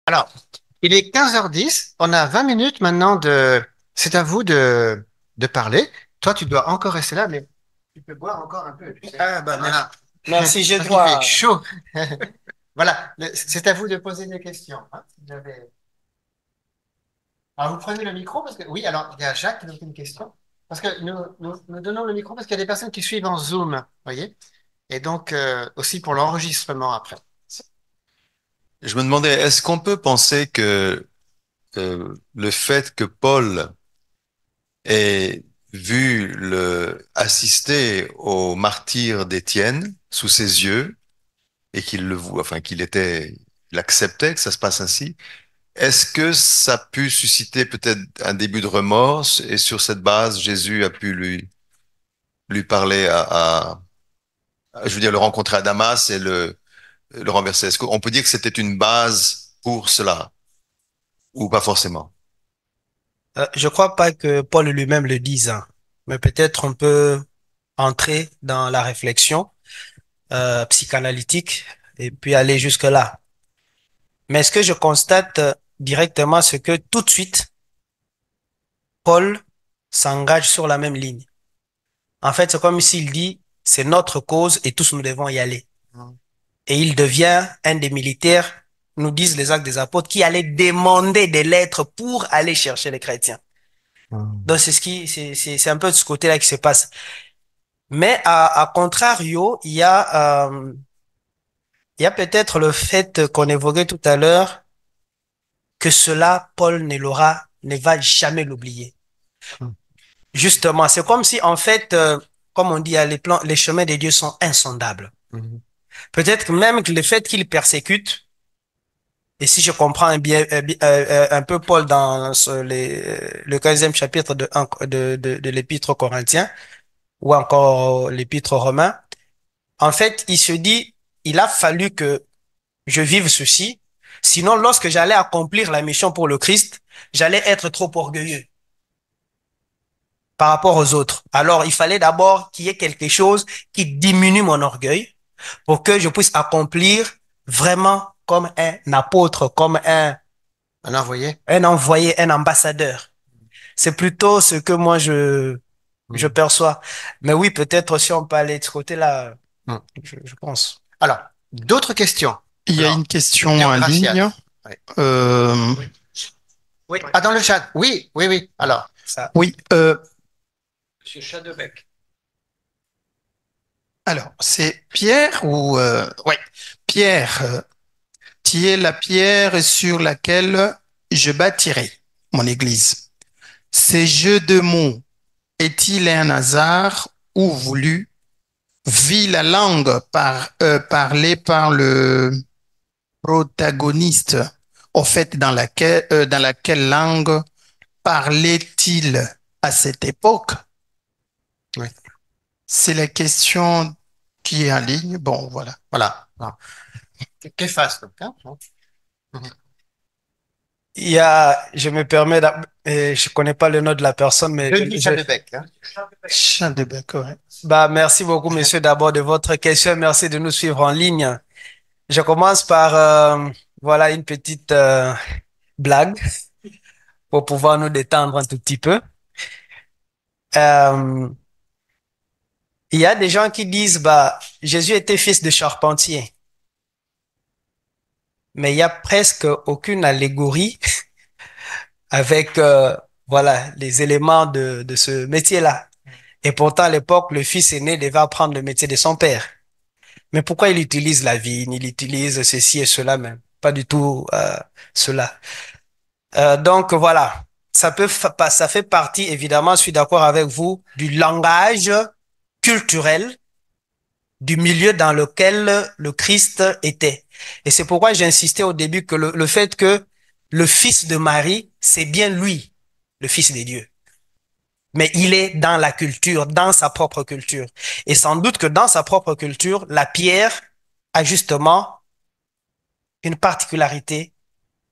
Alors, il est 15h10. On a 20 minutes maintenant de... C'est à vous de parler. Toi, tu dois encore rester là, mais tu peux boire encore un peu. Tu sais. Ah, bah, Voilà. merci, je Parce qu'il fait dois. chaud. Voilà. C'est à vous de poser des questions, hein, si vous avez- Alors, vous prenez le micro parce que... Oui, alors, il y a Jacques qui nous fait une question. Parce que nous donnons le micro parce qu'il y a des personnes qui suivent en Zoom, vous voyez? Et donc, aussi pour l'enregistrement après. Je me demandais, est-ce qu'on peut penser que le fait que Paul ait assister au martyre d'Étienne sous ses yeux et qu'il le voit, enfin il acceptait que ça se passe ainsi, est-ce que ça a pu susciter peut-être un début de remords et sur cette base, Jésus a pu lui parler je veux dire, le rencontrer à Damas et le renverser? Est-ce qu'on peut dire que c'était une base pour cela ou pas forcément? Je crois pas que Paul lui-même le dise, hein. Mais peut-être on peut entrer dans la réflexion psychanalytique et puis aller jusque-là. Mais ce que je constate directement, c'est que tout de suite, Paul s'engage sur la même ligne. En fait, c'est comme s'il dit, c'est notre cause et tous nous devons y aller. Et il devient un des militaires, nous disent les Actes des Apôtres, qui allait demander des lettres pour aller chercher les chrétiens. Donc c'est un peu de ce côté-là qui se passe. Mais à contrario, il y a peut-être le fait qu'on évoquait tout à l'heure que cela, Paul ne va jamais l'oublier. Justement, c'est comme si en fait, comme on dit, les chemins de Dieu sont insondables. Peut-être que même que le fait qu'il persécute, et si je comprends bien, un peu Paul dans le 15e chapitre de l'épître aux Corinthiens, ou encore l'épître aux Romains, en fait, il se dit, il a fallu que je vive ceci, sinon lorsque j'allais accomplir la mission pour le Christ, j'allais être trop orgueilleux par rapport aux autres. Alors, il fallait d'abord qu'il y ait quelque chose qui diminue mon orgueil pour que je puisse accomplir vraiment comme un apôtre, comme Un envoyé? un envoyé, un ambassadeur. C'est plutôt ce que moi je Mm. perçois. Mais oui, peut-être si on peut aller de ce côté-là, Mm. je pense. Alors, d'autres questions? Il y a une Alors, question Monsieur en Gracial. ligne. Oui. Euh, Oui. Ah, dans le chat. Oui, oui, oui. Alors, Ça. oui, Monsieur Chadebec. alors, c'est Pierre ou... ouais, Pierre, qui est la pierre sur laquelle je bâtirai mon église. Ces jeux de mots, est-il un hasard ou voulu? Vit la langue parlée par le protagoniste. Au fait, dans laquelle langue parlait-il à cette époque? oui. C'est la question qui est en ligne. Bon, voilà. Voilà. Alors, qu'est-ce fasse donc, hein? Mhm. Je me permets, je connais pas le nom de la personne, mais Denis Chadebec, hein? Chant de bec, ouais. bah, merci beaucoup, monsieur, d'abord de votre question. Merci de nous suivre en ligne. Je commence par, voilà, une petite, blague pour pouvoir nous détendre un tout petit peu. Euh, il y a des gens qui disent, bah, Jésus était fils de charpentier, mais il y a presque aucune allégorie avec, voilà, les éléments de ce métier-là. Et pourtant, à l'époque, le fils aîné devait apprendre le métier de son père. Mais pourquoi il utilise la vigne, il utilise ceci et cela même? Pas du tout cela. Donc voilà, ça fait partie, évidemment, je suis d'accord avec vous, du langage culturel du milieu dans lequel le Christ était. Et c'est pourquoi j'ai insisté au début que le fait que le fils de Marie, c'est bien lui, le fils de Dieu. Mais il est dans la culture, dans sa propre culture. Et sans doute que dans sa propre culture, la pierre a justement une particularité,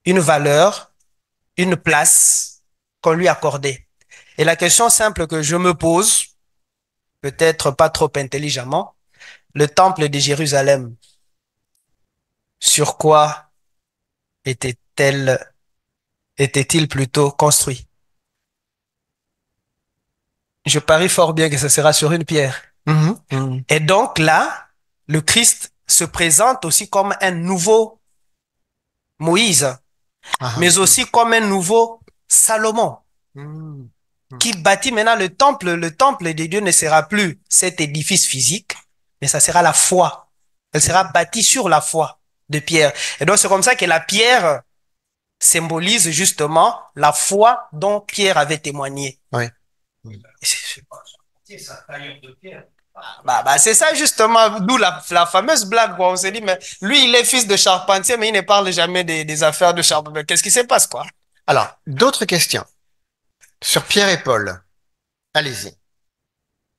une valeur, une place qu'on lui accordait. Et la question simple que je me pose, peut-être pas trop intelligemment, le temple de Jérusalem, sur quoi était-il plutôt construit? Je parie fort bien que ce sera sur une pierre. Et donc là, le Christ se présente aussi comme un nouveau Moïse, mais aussi comme un nouveau Salomon, qui bâtit maintenant le temple. Le temple de Dieu ne sera plus cet édifice physique, mais ça sera la foi. Elle sera bâtie sur la foi de Pierre. Et donc c'est comme ça que la pierre symbolise justement la foi dont Pierre avait témoigné. Oui. C'est ça justement, d'où la fameuse blague, quoi. On s'est dit, mais lui, il est fils de charpentier, mais il ne parle jamais des affaires de charpentier. Qu'est-ce qui se passe, quoi? Alors, d'autres questions sur Pierre et Paul. Allez-y.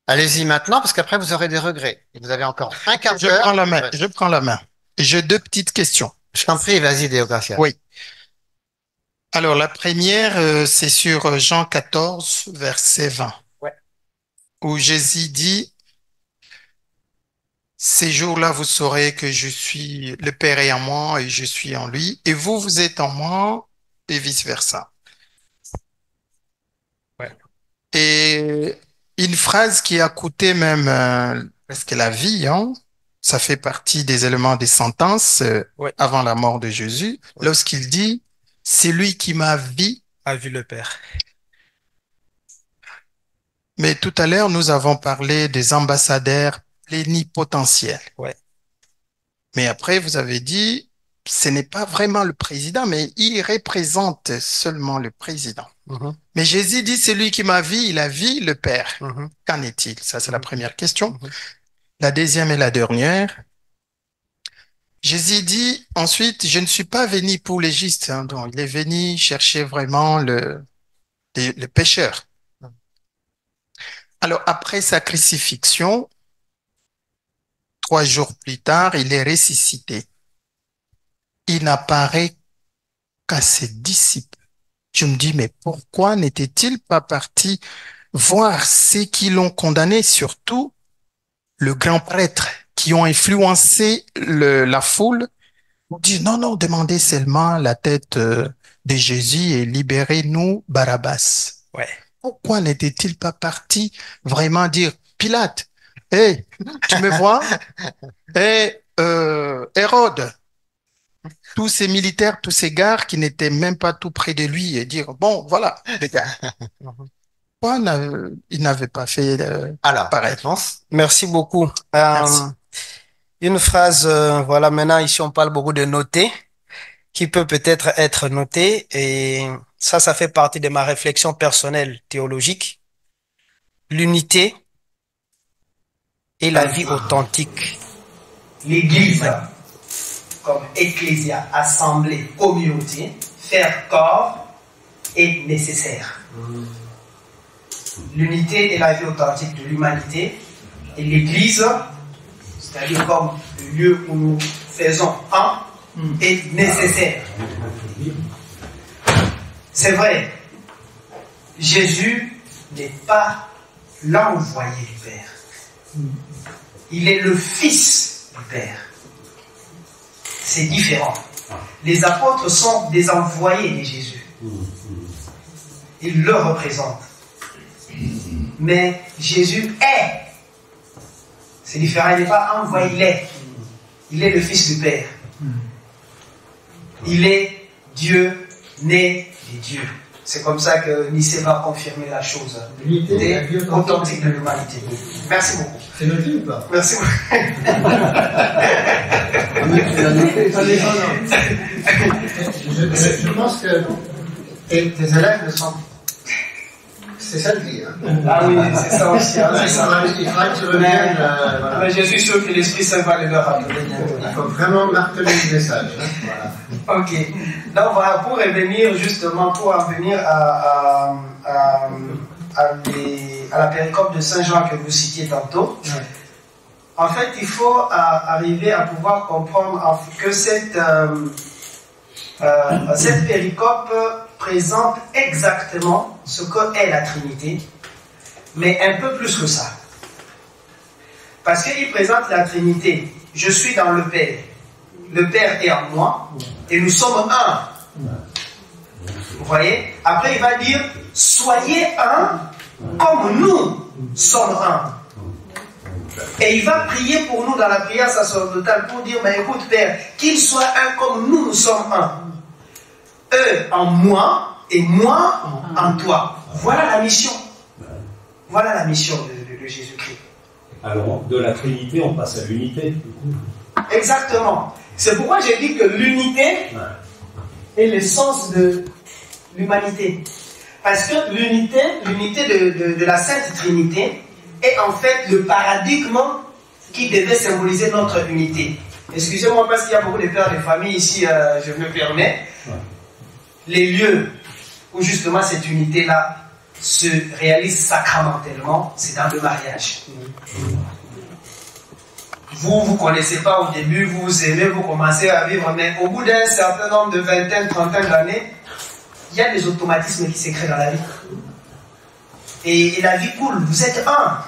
Allez-y maintenant, parce qu'après, vous aurez des regrets. Et vous avez encore un quart d'heure. Je prends la main. Ouais. Je prends la main. J'ai deux petites questions. Je t'en prie, vas-y, Déogracia. Oui. Alors, la première, c'est sur Jean 14, verset 20. Ouais. Où Jésus dit, ces jours-là, vous saurez que je suis, le Père est en moi et je suis en lui, et vous, vous êtes en moi, et vice-versa. Ouais. Et une phrase qui a coûté même presque la vie, hein, ça fait partie des éléments des sentences Ouais. avant la mort de Jésus, lorsqu'il dit, c'est lui qui m'a vu. A vu le Père. Mais tout à l'heure, nous avons parlé des ambassadeurs plénipotentiels. Ouais. Mais après, vous avez dit, ce n'est pas vraiment le président, mais il représente seulement le président. Mais Jésus dit, c'est lui qui m'a vu, il a vu le Père. Qu'en est-il? Ça, c'est la première question. La deuxième et la dernière. Jésus dit ensuite, je ne suis pas venu pour les justes, hein, donc il est venu chercher vraiment le pécheur. Alors, après sa crucifixion, 3 jours plus tard, il est ressuscité. Il n'apparaît qu'à ses disciples. Je me dis, mais pourquoi n'était-il pas parti voir ceux qui l'ont condamné, surtout le grand prêtre, qui ont influencé la foule, pour dire, non, non, demandez seulement la tête de Jésus et libérez-nous Barabbas. Ouais. Pourquoi n'était-il pas parti vraiment dire, Pilate, hé, tu me vois? Hé, Hérode, tous ces militaires, tous ces gars qui n'étaient même pas tout près de lui et dire, bon, voilà, les gars. Pourquoi il n'avait pas fait Alors, pareil? réponse. Merci beaucoup. Merci. Une phrase, voilà, maintenant ici on parle beaucoup de noter, qui peut-être être noté, et ça fait partie de ma réflexion personnelle théologique. L'unité et la vie authentique. L'Église, comme ecclésia, assemblée, communauté, faire corps est nécessaire. L'unité et la vie authentique de l'humanité et l'Église, c'est-à-dire comme le lieu où nous faisons un, est nécessaire. C'est vrai, Jésus n'est pas l'envoyé du Père. Il est le Fils du Père. C'est différent. Les apôtres sont des envoyés de Jésus. Ils le représentent. Mais Jésus est. C'est différent. Il n'est pas envoyé, il est. Il est le Fils du Père. Il est Dieu né des dieux. C'est comme ça que Nicée va confirmer la chose. L'unité authentique de l'humanité. Merci beaucoup. C'est noté ou pas? Merci beaucoup. Je pense que tes élèves ne sont. C'est ça le dit. Hein. Ah oui, c'est ça aussi. Hein, c'est ça. Il faudra que tu reviennes. Voilà. Mais je suis sûr que l'Esprit Saint va le leur rappeler. Il faut vraiment marteler le message. Hein. Voilà. Ok. Donc voilà, pour revenir justement, pour en venir à la péricope de Saint Jean que vous citiez tantôt, Ouais. en fait, il faut arriver à pouvoir comprendre que cette péricope présente exactement ce qu'est la Trinité, mais un peu plus que ça. Parce qu'il présente la Trinité, je suis dans le Père est en moi, et nous sommes un. Vous voyez? Après, il va dire, soyez un comme nous sommes un. Et il va prier pour nous dans la prière sacerdotale pour dire, mais écoute Père, qu'ils soient un comme nous sommes un. Eux en moi et moi en toi. Voilà la mission. Voilà la mission de Jésus-Christ. Alors, de la Trinité, on passe à l'unité. Exactement. C'est pourquoi j'ai dit que l'unité est l'essence de l'humanité. Parce que l'unité de la Sainte Trinité est en fait le paradigme qui devait symboliser notre unité. Excusez-moi parce qu'il y a beaucoup de pères de famille ici, je me permets. Les lieux où justement cette unité-là se réalise sacramentellement, c'est dans le mariage. Vous ne connaissez pas au début, vous vous aimez, vous commencez à vivre, mais au bout d'un certain nombre de vingtaine, trentaine d'années, il y a des automatismes qui se créent dans la vie. Et la vie coule, vous êtes un.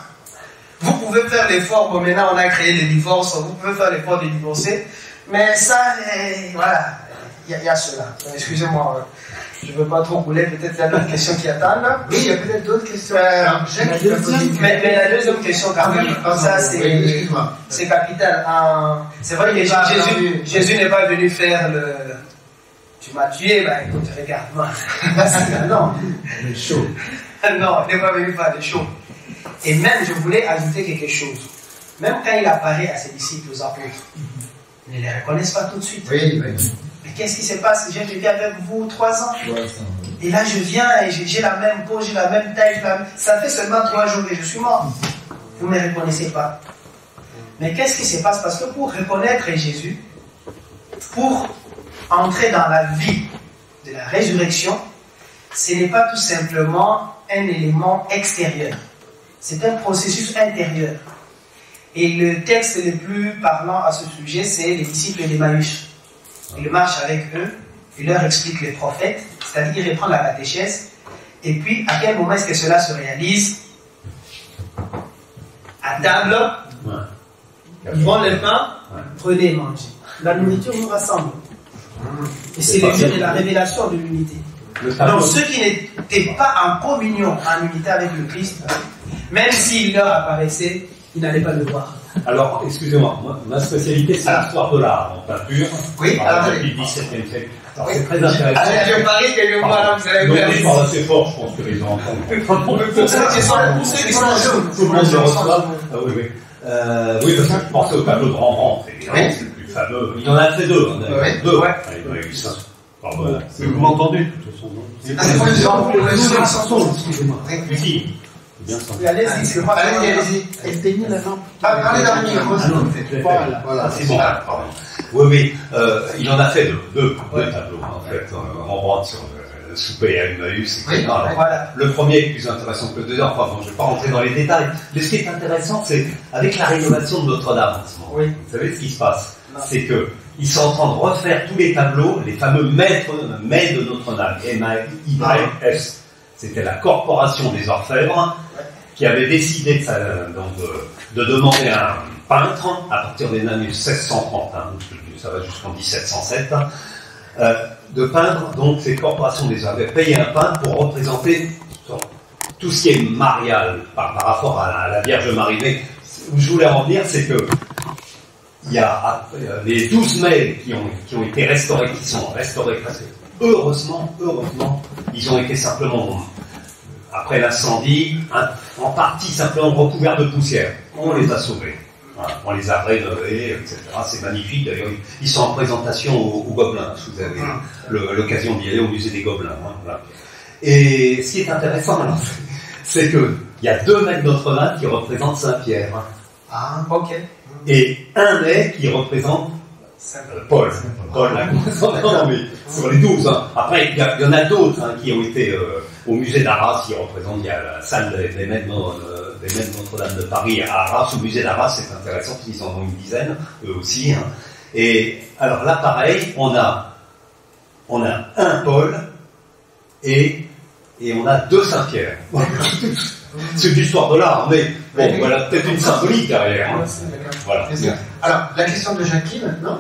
Vous pouvez faire l'effort, bon maintenant on a créé le divorce, vous pouvez faire l'effort de divorcer, mais ça, voilà, il y a cela. Excusez-moi, je ne veux pas trop couler, peut-être il y a d'autres questions qui attendent. Oui, il y a peut-être d'autres questions. Mais la deuxième question, quand même, ça c'est capital. C'est vrai que Jésus n'est pas venu faire le... Tu m'as tué, bah écoute, regarde-moi. Non. Il est chaud. Non, il n'est pas venu faire des choses. Et même, je voulais ajouter quelque chose. Même quand il apparaît à ses disciples, aux apôtres, ils ne les reconnaissent pas tout de suite. Oui. Mais qu'est-ce qui se passe? J'ai vécu avec vous 3 ans. Et là, je viens et j'ai la même peau, j'ai la même taille. Ça fait seulement 3 jours que je suis mort. Vous ne me reconnaissez pas. Mais qu'est-ce qui se passe? Parce que pour reconnaître Jésus, pour entrer dans la vie de la résurrection, ce n'est pas tout simplement un élément extérieur. C'est un processus intérieur. Et le texte le plus parlant à ce sujet, c'est les disciples d'Emmaüs. Il marche avec eux, il leur explique les prophètes, c'est-à-dire il reprend la catéchèse, et puis à quel moment est-ce que cela se réalise? À table, ils prennent le pain, prenez et mangez. La nourriture nous rassemble. Et c'est le lieu de la révélation de l'unité. Donc ceux qui n'étaient pas en communion, en unité avec le Christ, même s'il leur apparaissait, ils n'allaient pas le voir. Alors, excusez-moi, ma spécialité c'est l'histoire de l'art en peinture. Oui, Depuis le XVIIe siècle. Alors c'est très intéressant. Je parie que le mois, vous allez Donc faire. je parle assez fort, je pense que les gens entendent. Pour ceux qui sont jeunes, Tout le monde le reçoit. Ah oui, oui. Oui, parce que je pensais au tableau de Rembrandt, évidemment, c'est le plus fameux. Il en a fait 2. Deux. Ouais. Il en a eu 5. Vous m'entendez, de toute façon, non? C'est une chanson, excusez-moi. Si. Bien sûr. Allez-y, c'est pas Allez-y. Éteignez la lampe. Parlez dans le micro. Voilà. C'est bon, pardon. Oui, il en a fait deux tableaux, en fait. Rembrandt sur le souper à Emmaüs, etc. Voilà. Le premier est plus intéressant que le deuxième. Enfin, bon, je ne vais pas rentrer dans les détails. Mais ce qui est intéressant, c'est avec la rénovation de Notre-Dame en ce moment. Oui. Vous savez ce qui se passe? C'est que ils sont en train de refaire tous les tableaux, les fameux mets de Notre-Dame, MAIS. C'était la corporation des orfèvres qui avait décidé de demander à un peintre, à partir des années 1630, ça va jusqu'en 1707, de peindre, donc ces corporations les avaient payé un peintre pour représenter tout ce qui est marial par rapport à la Vierge Marie. Mais où je voulais en venir, c'est que il y a les 12 mets qui ont été restaurés, qui sont restaurés presque. Heureusement, ils ont été simplement, après l'incendie, en partie simplement recouverts de poussière. On les a sauvés. Voilà, on les a rénovés, etc. C'est magnifique. D'ailleurs, ils sont en présentation au Gobelin. Si vous avez l'occasion d'y aller au musée des Gobelins. Voilà. Et ce qui est intéressant, alors, c'est qu'il y a 2 mets de Notre-Dame qui représentent Saint-Pierre. Ah, ok. Et un mets qui représente Paul, non, mais sur les 12. Après, il y en a d'autres qui ont été au musée d'Arras, qui représentent, il y a la salle des Mets de Notre-Dame de Paris à Arras. Au musée d'Arras, c'est intéressant, parce qu'ils en ont une dizaine, eux aussi. Et alors là, pareil, on a un Paul et on a 2 Saint-Pierre. C'est l'histoire de l'art, mais bon, voilà, peut-être une symbolique derrière. Voilà. Alors, la question de Jackie maintenant.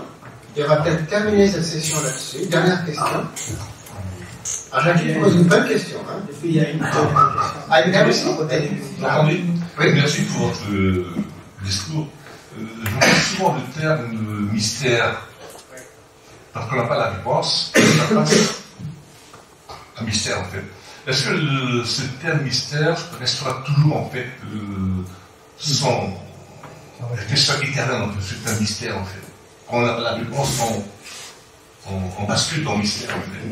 Et on va peut-être terminer cette session là-dessus. Dernière question. Alors, Jacques, tu poses une bonne question. Hein. Et puis il y a une question. Ah, une dernière question. Entendu. Oui. Merci pour votre discours. J'entends souvent le terme de mystère, parce qu'on n'a pas la réponse. Ça passe un mystère en fait. Est-ce que ce terme mystère restera toujours en fait sans question éternelle en fait? C'est un mystère en fait. Quand on n'a pas la réponse, on bascule dans le mystère en fait.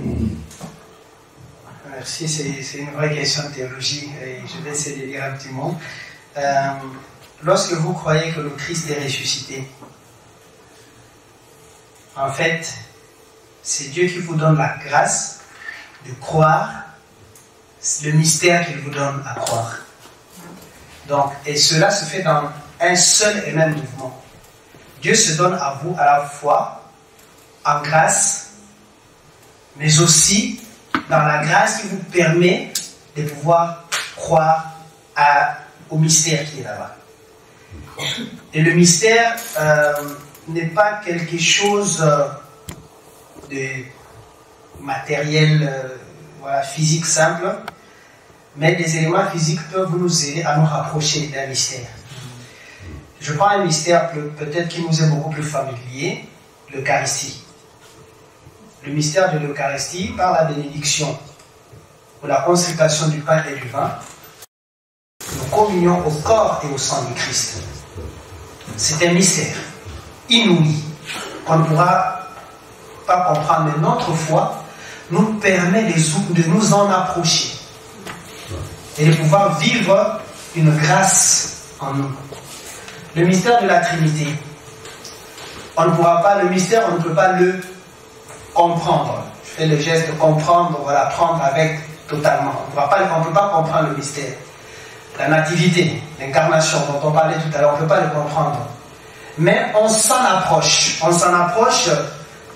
Merci, c'est une vraie question de théologie et je vais essayer de lire un petit mot. Lorsque vous croyez que le Christ est ressuscité, en fait, c'est Dieu qui vous donne la grâce de croire le mystère qu'il vous donne à croire. Donc, et cela se fait dans un seul et même mouvement. Dieu se donne à vous à la fois en grâce, mais aussi dans la grâce qui vous permet de pouvoir croire au mystère qui est là-bas. Et le mystère n'est pas quelque chose de matériel, physique simple, mais les éléments physiques peuvent nous aider à nous rapprocher d'un mystère. Je prends un mystère peut-être qui nous est beaucoup plus familier, l'Eucharistie. Le mystère de l'Eucharistie, par la bénédiction ou la consécration du pain et du vin, nous communions au corps et au sang du Christ. C'est un mystère inouï qu'on ne pourra pas comprendre, mais notre foi nous permet de nous en approcher et de pouvoir vivre une grâce en nous. Le mystère de la Trinité, on ne pourra pas, le mystère, on ne peut pas le comprendre. Je fais le geste de comprendre, prendre avec totalement. On ne peut pas comprendre le mystère. La nativité, l'incarnation dont on parlait tout à l'heure, on ne peut pas le comprendre. Mais on s'en approche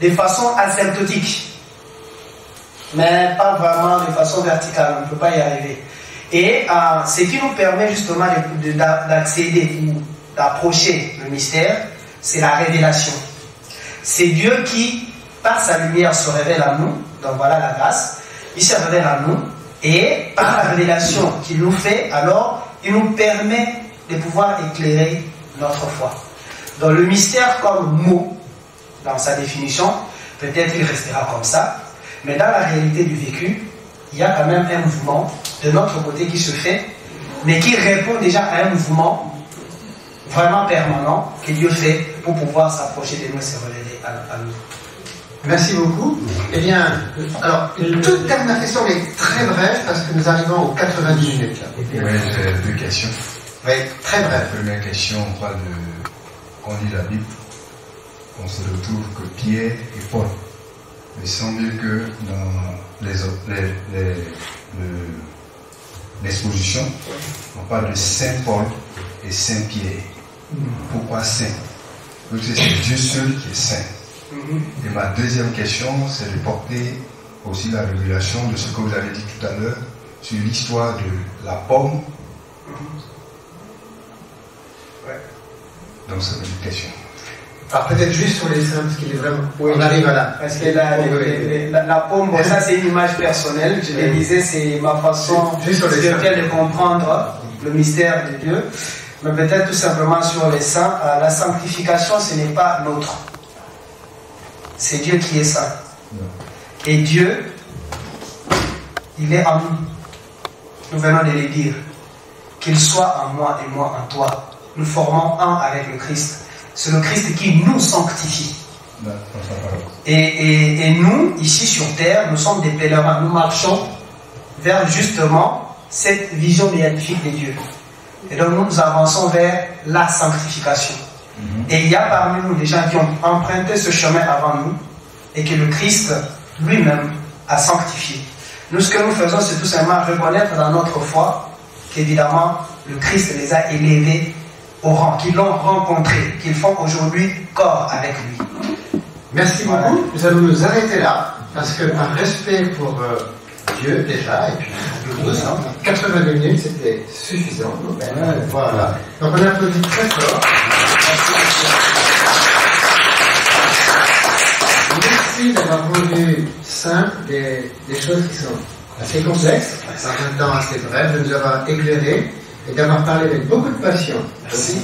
de façon asymptotique. Mais pas vraiment de façon verticale, on ne peut pas y arriver. Et ce qui nous permet justement d'accéder ou d'approcher le mystère, c'est la révélation. C'est Dieu qui, par sa lumière, se révèle à nous. Donc voilà la grâce. Il se révèle à nous. Et par la révélation qu'il nous fait, alors, il nous permet de pouvoir éclairer notre foi. Donc le mystère comme mot, dans sa définition, peut-être il restera comme ça, mais dans la réalité du vécu, il y a quand même un mouvement de notre côté qui se fait, mais qui répond déjà à un mouvement vraiment permanent que Dieu fait pour pouvoir s'approcher de nous et se révéler à nous. Merci beaucoup. Eh bien, alors, une toute dernière question, mais très brève, parce que nous arrivons aux 90 minutes. Là. Oui, j'ai deux questions. Oui, très brève. La première question, on lit la Bible, on se retrouve que Pierre et Paul. Il semble que dans l'exposition, on parle de Saint Paul et Saint Pierre. Pourquoi Saint? Parce que c'est Dieu seul qui est saint. Et ma deuxième question, c'est de porter aussi la révélation de ce que vous avez dit tout à l'heure sur l'histoire de la pomme. Donc c'est une question. Alors peut-être juste sur les saints, parce qu'il est vraiment... Oui, on arrive à là. Parce que la pomme, bon, ça c'est une image personnelle. Je le disais, c'est ma façon de comprendre le mystère de Dieu. Mais peut-être tout simplement sur les saints, la sanctification, ce n'est pas l'autre. C'est Dieu qui est saint. Et Dieu, il est en nous. Nous venons de le dire. Qu'il soit en moi et moi en toi. Nous formons un avec le Christ. C'est le Christ qui nous sanctifie. Et nous, ici sur terre, nous sommes des pèlerins. Nous marchons vers justement cette vision béatifique de Dieu. Et donc nous avançons vers la sanctification. Et il y a parmi nous des gens qui ont emprunté ce chemin avant nous et que le Christ lui-même a sanctifié. Nous, ce que nous faisons, c'est tout simplement reconnaître dans notre foi qu'évidemment, le Christ les a élevés au rang, qu'ils l'ont rencontré, qu'ils font aujourd'hui corps avec lui. Merci beaucoup. Nous allons nous arrêter là, parce que par respect pour Dieu déjà, et puis pour nous, 82 minutes, c'était suffisant. Voilà. Donc on applaudit très fort. Merci. Merci d'avoir rendu simple des choses qui sont assez complexes, en même temps assez brèves, de nous avoir éclairés et d'avoir parlé avec beaucoup de passion. Merci.